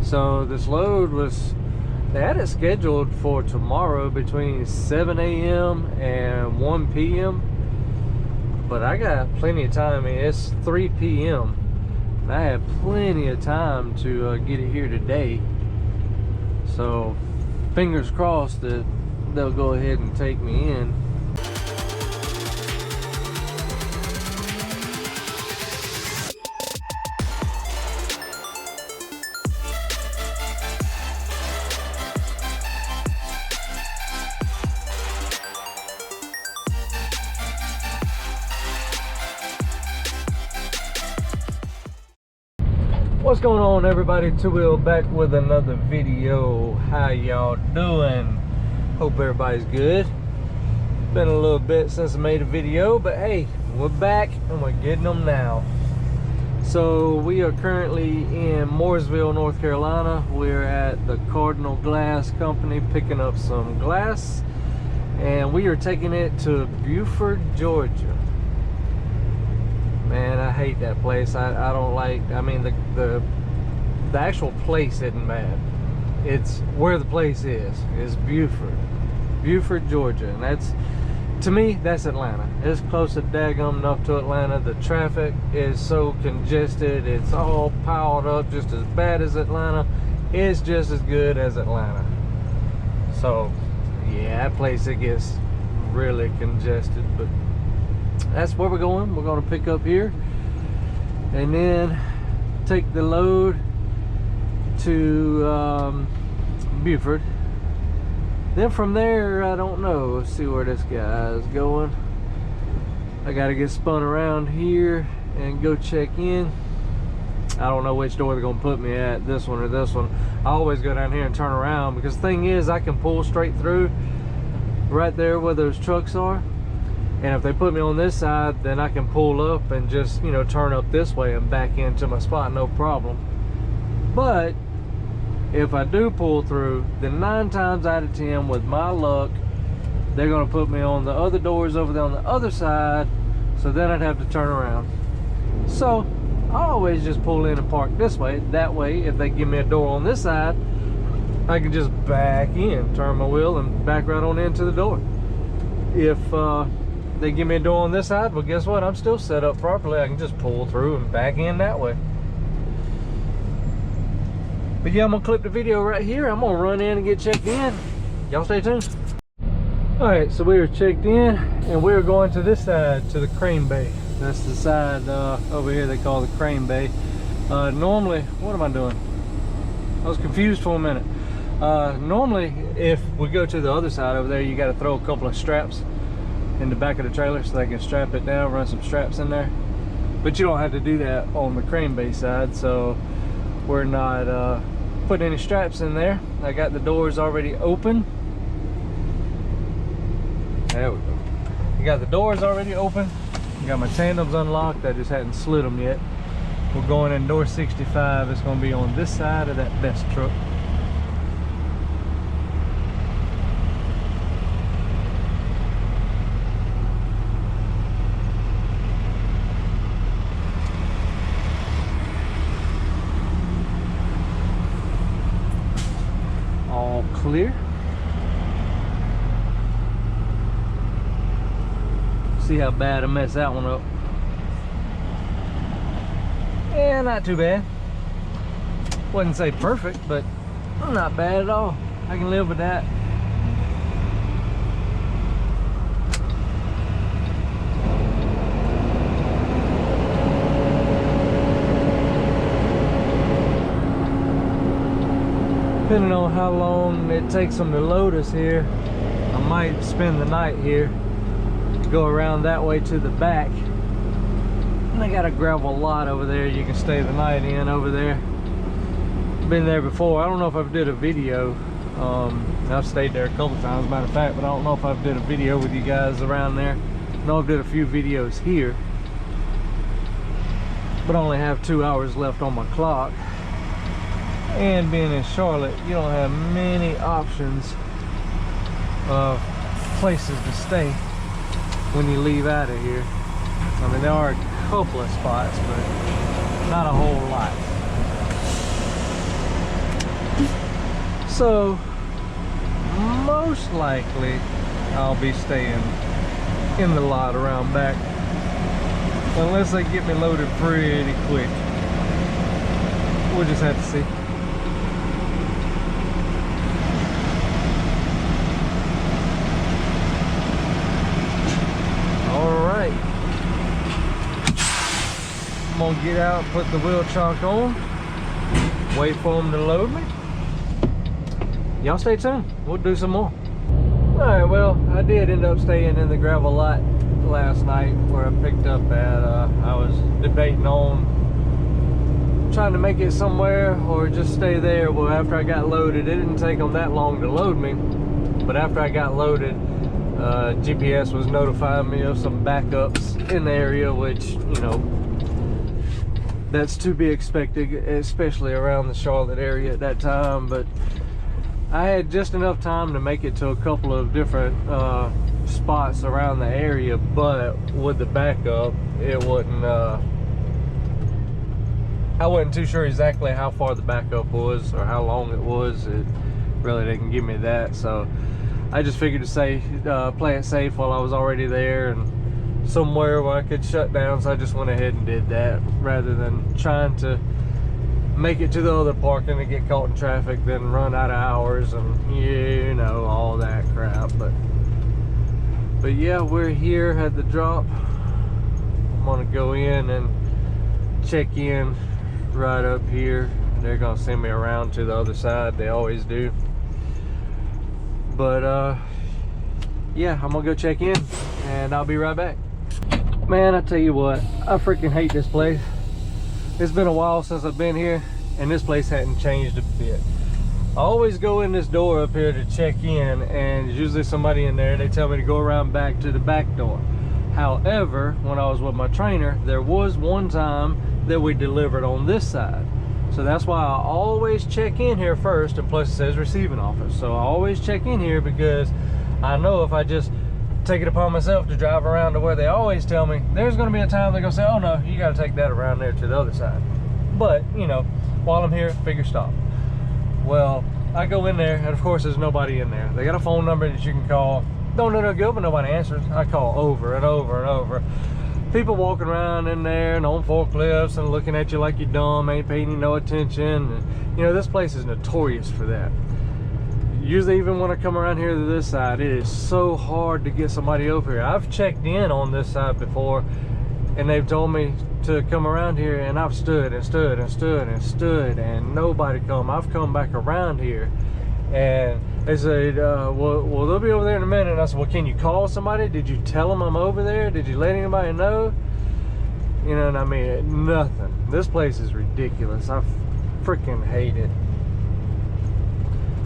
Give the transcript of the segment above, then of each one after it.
So this load was, they had it scheduled for tomorrow between 7 a.m. and 1 p.m. But I got plenty of time. I mean, it's 3 p.m. and I have plenty of time to get it here today. So fingers crossed that they'll go ahead and take me in. What's going on, everybody? Two Wheel back with another video. How y'all doing? Hope everybody's good. Been a little bit since I made a video, but hey, we're back and we're getting them now. So we are currently in Mooresville, North Carolina. We're at the Cardinal Glass Company picking up some glass, and we are taking it to Beaufort, Georgia. Man, I hate that place. I don't like, I mean, the actual place isn't bad. It's where the place is Beaufort, Georgia. And that's, to me, that's Atlanta. It's close to daggum enough to Atlanta. The traffic is so congested. It's all piled up just as bad as Atlanta. It's just as good as Atlanta. So, yeah, that place, it gets really congested, but that's where we're going. We're going to pick up here and then take the load to Beaufort. Then from there, I don't know. Let's see where this guy is going. I got to get spun around here and go check in. I don't know which door they're going to put me at, this one or this one. I always go down here and turn around because the thing is, I can pull straight through right there where those trucks are. And if they put me on this side, then I can pull up and just, you know, turn up this way and back into my spot, no problem. But if I do pull through, then 9 times out of 10, with my luck, they're going to put me on the other doors over there on the other side, so then I'd have to turn around. So I always just pull in and park this way. That way, if they give me a door on this side, I can just back in, turn my wheel and back right on into the door. If they give me a door on this side, well, guess what? I'm still set up properly. I can just pull through and back in that way. But yeah, I'm gonna clip the video right here. I'm gonna run in and get checked in. Y'all stay tuned. All right, so we are checked in and we're going to this side, to the crane bay. That's the side over here they call the crane bay. Normally, what am I doing? I was confused for a minute. Normally, if we go to the other side over there, you got to throw a couple of straps in the back of the trailer so they can strap it down, run some straps in there. But you don't have to do that on the crane bay side, so we're not putting any straps in there. I got the doors already open. There we go. I got the doors already open. I got my tandems unlocked. I just hadn't slid them yet. We're going in door 65. It's going to be on this side of that best truck. Clear. See how bad I messed that one up. Yeah, not too bad. Wouldn't say perfect, but not bad at all. I can live with that. Depending on how long it takes them to load us here, I might spend the night here, go around that way to the back. And they got a gravel lot over there you can stay the night in over there. Been there before. I don't know if I've did a video. I've stayed there a couple times, matter of fact, but I don't know if I've did a video with you guys around there. I know I've did a few videos here, but I only have 2 hours left on my clock. And being in Charlotte, you don't have many options of places to stay when you leave out of here. I mean, there are a couple of spots, but not a whole lot. So most likely I'll be staying in the lot around back unless they get me loaded pretty quick. We'll just have to see. Alright, I'm gonna get out, put the wheel chock on, wait for them to load me. Y'all stay tuned, we'll do some more. Alright, well, I did end up staying in the gravel lot last night where I picked up at. I was debating on trying to make it somewhere or just stay there. Well, after I got loaded, it didn't take them that long to load me, but after I got loaded, GPS was notifying me of some backups in the area, which, you know, that's to be expected, especially around the Charlotte area at that time. But I had just enough time to make it to a couple of different spots around the area, but with the backup, it wasn't, I wasn't too sure exactly how far the backup was or how long it was. It really didn't give me that, so I just figured to say play it safe while I was already there and somewhere where I could shut down. So I just went ahead and did that rather than trying to make it to the other parking and get caught in traffic, then run out of hours and, you know, all that crap. But yeah, we're here at the drop. I'm gonna go in and check in right up here. They're gonna send me around to the other side, they always do. But yeah, I'm gonna go check in and I'll be right back. Man, I tell you what, I freaking hate this place. It's been a while since I've been here and this place hadn't changed a bit. I always go in this door up here to check in and there's usually somebody in there. They tell me to go around back to the back door. However, when I was with my trainer, there was one time that we delivered on this side. So that's why I always check in here first, and plus it says receiving office. So I always check in here because I know if I just take it upon myself to drive around to where they always tell me, there's gonna be a time they're gonna say, oh no, you gotta take that around there to the other side. But, you know, while I'm here, figure stop. Well, I go in there and of course there's nobody in there. They got a phone number that you can call. Don't know no good, but nobody answers. I call over and over and over. People walking around in there and on forklifts and looking at you like you're dumb, ain't paying you no attention. And, you know, this place is notorious for that. Usually even when I come around here to this side, it is so hard to get somebody over here. I've checked in on this side before and they've told me to come around here and I've stood and stood and stood and stood and nobody come. I've come back around here and they said, well, they'll be over there in a minute. And I said, well, can you call somebody? Did you tell them I'm over there? Did you let anybody know? You know, and I mean, nothing. This place is ridiculous. I freaking hate it.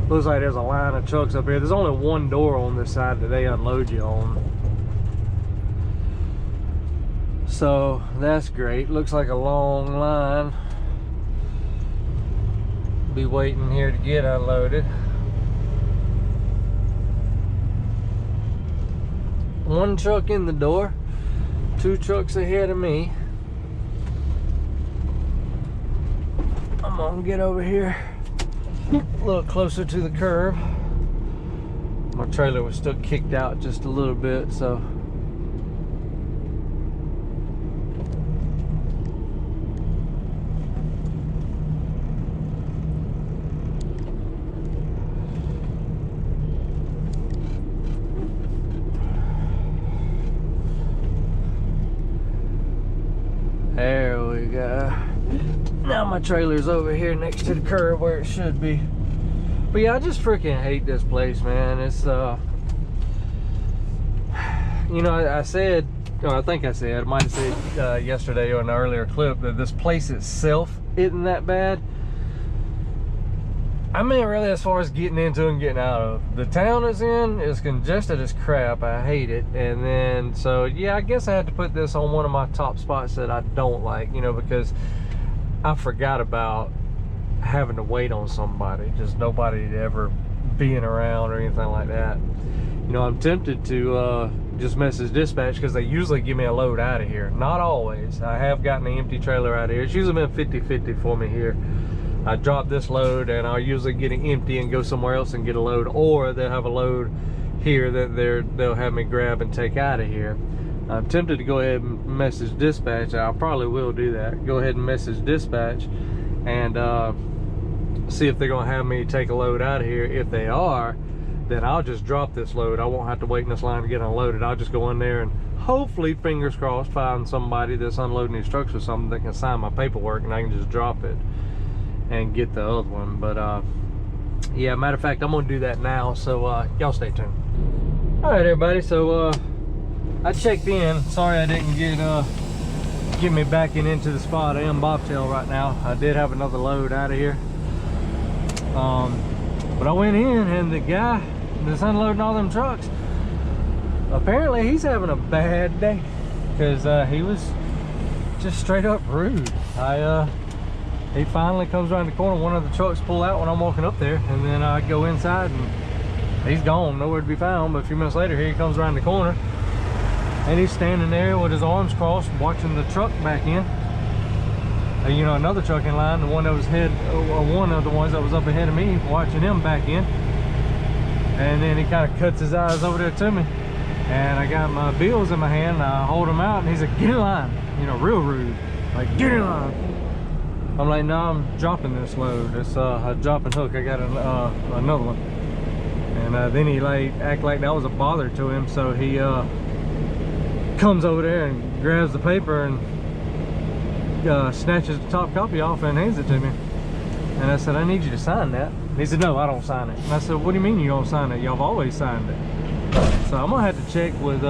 Looks like there's a line of trucks up here. There's only one door on this side that they unload you on. So that's great. Looks like a long line. Be waiting here to get unloaded. One truck in the door, two trucks ahead of me. I'm gonna get over here a little closer to the curb. My trailer was still kicked out just a little bit, so there we go. Now my trailer's over here next to the curb where it should be. But yeah, I just freaking hate this place, man. It's you know, I said, or I think I said, I might have said yesterday or in an earlier clip that this place itself isn't that bad. I mean, really, as far as getting into and getting out of. The town it's in is congested as crap. I hate it. And then, so yeah, I guess I had to put this on one of my top spots that I don't like, you know, because I forgot about having to wait on somebody, just nobody ever being around or anything like that. You know, I'm tempted to just message dispatch because they usually give me a load out of here. Not always. I have gotten an empty trailer out of here. It's usually been 50-50 for me here. I drop this load and I'll usually get it empty and go somewhere else and get a load, or they'll have a load here that they'll have me grab and take out of here. I'm tempted to go ahead and message dispatch. I probably will do that. Go ahead and message dispatch and see if they're gonna have me take a load out of here. If they are, then I'll just drop this load. I won't have to wait in this line to get unloaded. I'll just go in there and hopefully, fingers crossed, find somebody that's unloading these trucks or something that can sign my paperwork, and I can just drop it and get the other one. But yeah, matter of fact, I'm gonna do that now, so y'all stay tuned. All right, everybody, so I checked in. Sorry I didn't get me backing into the spot. I am bobtail right now. I did have another load out of here, but I went in, and the guy that's unloading all them trucks, apparently he's having a bad day, because he was just straight up rude. He finally comes around the corner, one of the trucks pull out when I'm walking up there, and then I go inside and he's gone, nowhere to be found. But a few minutes later, here he comes around the corner, and he's standing there with his arms crossed, watching the truck back in. You know, another truck in line, the one that was one of the ones that was up ahead of me, watching him back in. And then he kind of cuts his eyes over there to me, and I got my bills in my hand, and I hold them out, and he's like, "Get in line," you know, real rude, like, "Get in line." I'm like, "No, I'm dropping this load. It's a drop and hook. I got another one." And then he like act like that was a bother to him, so he comes over there and grabs the paper and snatches the top copy off and hands it to me. And I said, "I need you to sign that." And he said, "No, I don't sign it." And I said, "What do you mean you don't sign it? Y'all have always signed it." So I'm gonna have to check with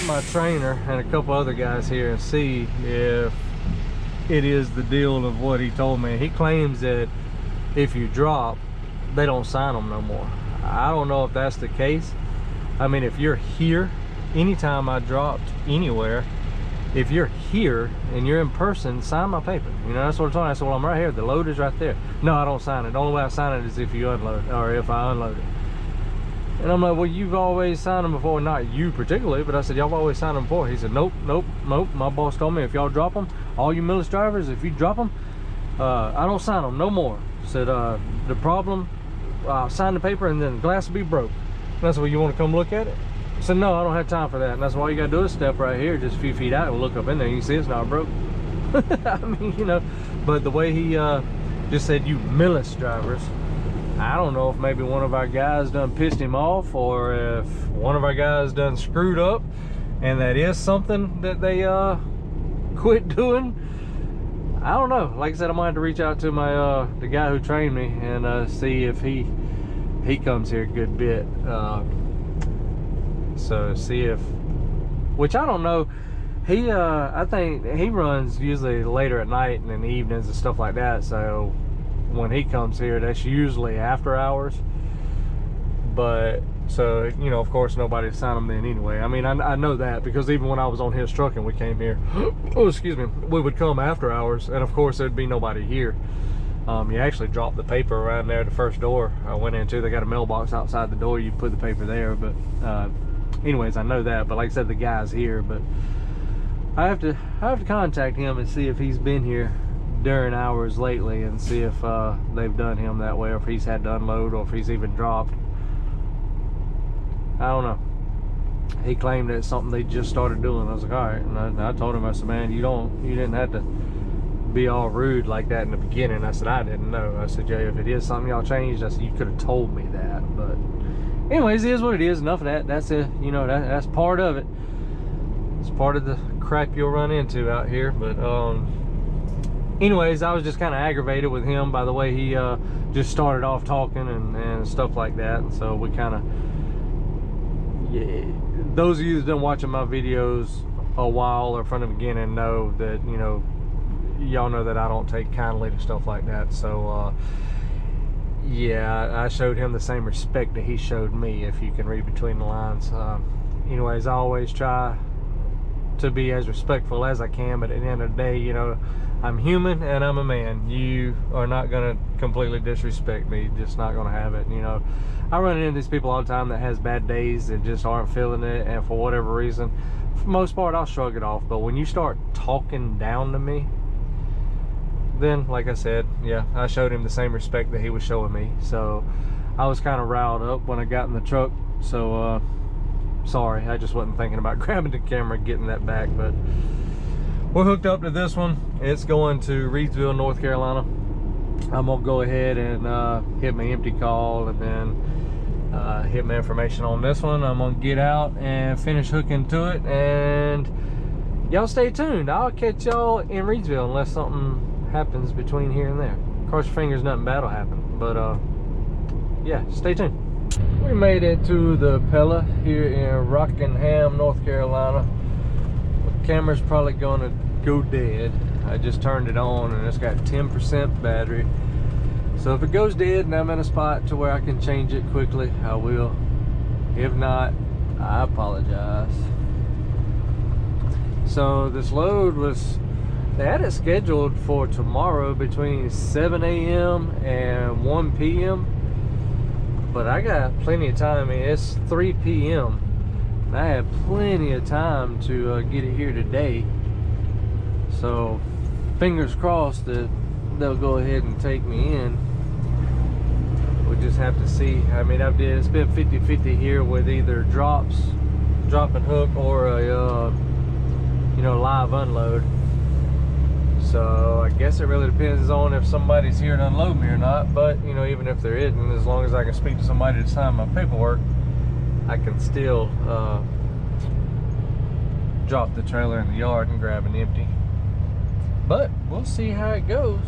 my trainer and a couple other guys here and see if it is the deal of what he told me. He claims that if you drop, they don't sign them no more. I don't know if that's the case. I mean, if you're here, anytime I dropped anywhere, if you're here and you're in person, sign my paper. You know, that's what I told him. I said, "Well, I'm right here. The load is right there." "No, I don't sign it. The only way I sign it is if you unload, or if I unload it." And I'm like, "Well, you've always signed them before." "Not you particularly, but I said, y'all have always signed them before." He said, "Nope, nope, nope. My boss told me if y'all drop them, all you Millis drivers, if you drop them, I don't sign them no more." Said, "The problem, I'll sign the paper and then the glass will be broke." And I said, "Well, you want to come look at it?" I said, "No, I don't have time for that." And that's why all you gotta do is step right here, just a few feet out, and look up in there. You can see it's not broke. I mean, you know, but the way he just said, "You Millis drivers," I don't know if maybe one of our guys done pissed him off, or if one of our guys done screwed up, and that is something that they quit doing. I don't know. Like I said, I'm gonna have to reach out to my the guy who trained me and see if he comes here a good bit. So see if, which I don't know. He I think he runs usually later at night and in the evenings and stuff like that. So when he comes here, that's usually after hours. But so, you know, of course nobody signed him then anyway. I mean, I know that, because even when I was on his truck and we came here, oh excuse me, we would come after hours, and of course there'd be nobody here. You actually drop the paper around there, the first door I went into. They got a mailbox outside the door. You put the paper there. But anyways, I know that. But like I said, the guy's here. But I have to contact him and see if he's been here during hours lately, and see if they've done him that way, or if he's had to unload, or if he's even dropped. I don't know. He claimed that it's something they just started doing. I was like, all right. And I told him, I said, "Man, you didn't have to be all rude like that in the beginning." I said, "I didn't know." I said, "Yeah, if it is something y'all changed," I said, "you could have told me that." But anyways, it is what it is. Enough of that. That's it. You know, that's part of it. It's part of the crap you'll run into out here. But anyways, I was just kind of aggravated with him by the way he just started off talking and stuff like that. And so we kind of, yeah, those of you that have been watching my videos a while or from the beginning know that, you know, y'all know that I don't take kindly to stuff like that. So yeah, I showed him the same respect that he showed me, if you can read between the lines. Anyways, I always try to be as respectful as I can, but at the end of the day, you know, I'm human and I'm a man. You are not gonna completely disrespect me, just not gonna have it. You know, I run into these people all the time that has bad days and just aren't feeling it, and for whatever reason, for the most part, I'll shrug it off. But when you start talking down to me, then, like I said, yeah, I showed him the same respect that he was showing me. So I was kind of riled up when I got in the truck. So sorry, I just wasn't thinking about grabbing the camera and getting that back. But we're hooked up to this one. It's going to Reidsville, North Carolina. I'm gonna go ahead and hit my empty call, and then hit my information on this one. I'm gonna get out and finish hooking to it, and y'all stay tuned. I'll catch y'all in Reidsville unless something happens between here and there. Cross your fingers, nothing bad will happen. But yeah, stay tuned. We made it to the Pella here in Rockingham, North Carolina. The camera's probably gonna go dead. I just turned it on and it's got 10% battery. So if it goes dead and I'm in a spot to where I can change it quickly, I will. If not, I apologize. So this load was, they had it scheduled for tomorrow between 7 a.m. and 1 p.m. But I got plenty of time. I mean, it's 3 p.m. and I have plenty of time to get it here today. So fingers crossed that they'll go ahead and take me in. We'll just have to see. I mean, it's been 50-50 here with either drop and hook, or a you know, live unload. So I guess it really depends on if somebody's here to unload me or not. But you know, even if there isn't, as long as I can speak to somebody to sign my paperwork, I can still drop the trailer in the yard and grab an empty. But we'll see how it goes.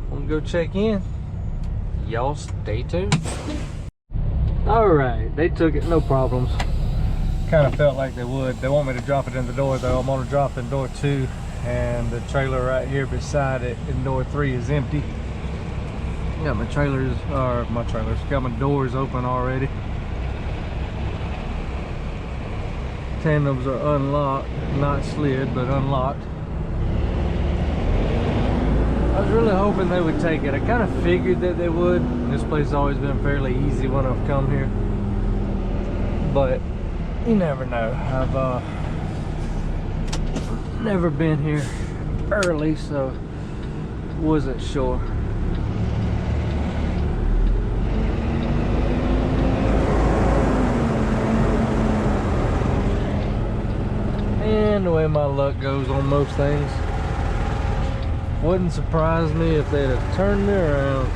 I'm gonna go check in. Y'all stay tuned. Alright, they took it, no problems. Kind of felt like they would. They want me to drop it in the door though. I'm gonna drop in door 2, and the trailer right here beside it in door 3 is empty. Got my got my doors open already. Tandems are unlocked, not slid, but unlocked. I was really hoping they would take it. I kind of figured that they would. This place has always been fairly easy when I've come here. But you never know. I've never been here early, so wasn't sure. And the way my luck goes on most things, wouldn't surprise me if they'd have turned me around.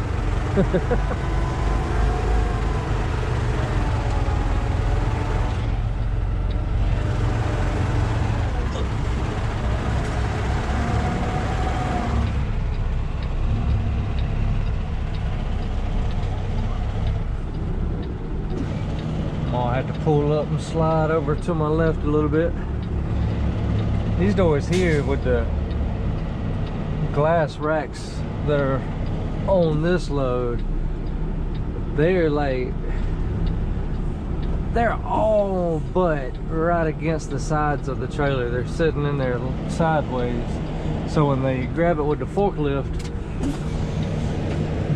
I'll have to pull up and slide over to my left a little bit. These doors here with the glass racks that are on this load, they're all but right against the sides of the trailer. They're sitting in there sideways, so when they grab it with the forklift,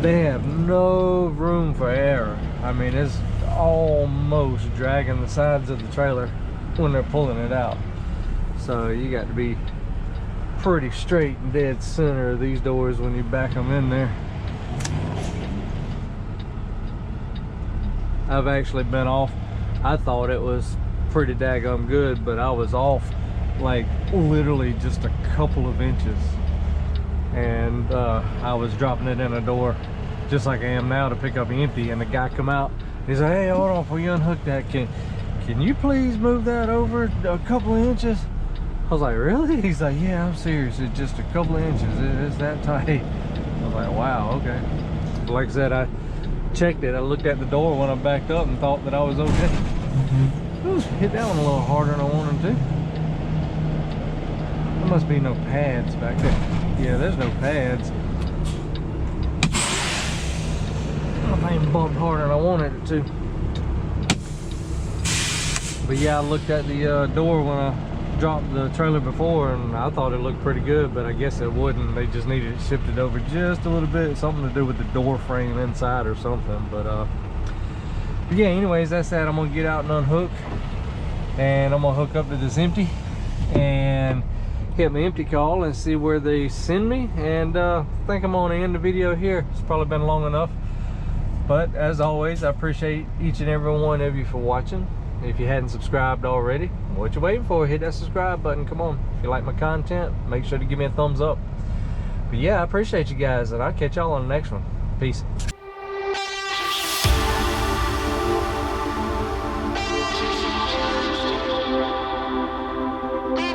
they have no room for error. I mean, it's almost dragging the sides of the trailer when they're pulling it out. So you got to be pretty straight and dead center of these doors when you back them in there. I've actually been off. I thought it was pretty daggum good, but I was off like literally just a couple of inches, and I was dropping it in a door just like I am now to pick up empty, and the guy come out. He's like, "Hey, hold on, before you unhook that, can you please move that over a couple of inches?" I was like, "Really?" He's like, "Yeah, I'm serious. It's just a couple of inches. It's that tight." I was like, "Wow, okay." But like I said, I checked it. I looked at the door when I backed up and thought that I was okay. Ooh, hit that one a little harder than I wanted to. There must be no pads back there. Yeah, there's no pads. I ain't bumped harder than I wanted it to. But yeah, I looked at the door when I dropped the trailer before, and I thought it looked pretty good, but I guess it wouldn't. They just needed it shifted over just a little bit, something to do with the door frame inside or something. But yeah, anyways, that's that. I'm gonna get out and unhook, and I'm gonna hook up to this empty and hit my empty call and see where they send me. And I think I'm gonna end the video here. It's probably been long enough, but as always, I appreciate each and every one of you for watching. If you hadn't subscribed already, what you waiting for? Hit that subscribe button. Come on, if you like my content, make sure to give me a thumbs up. But yeah, I appreciate you guys, and I'll catch y'all on the next one. Peace.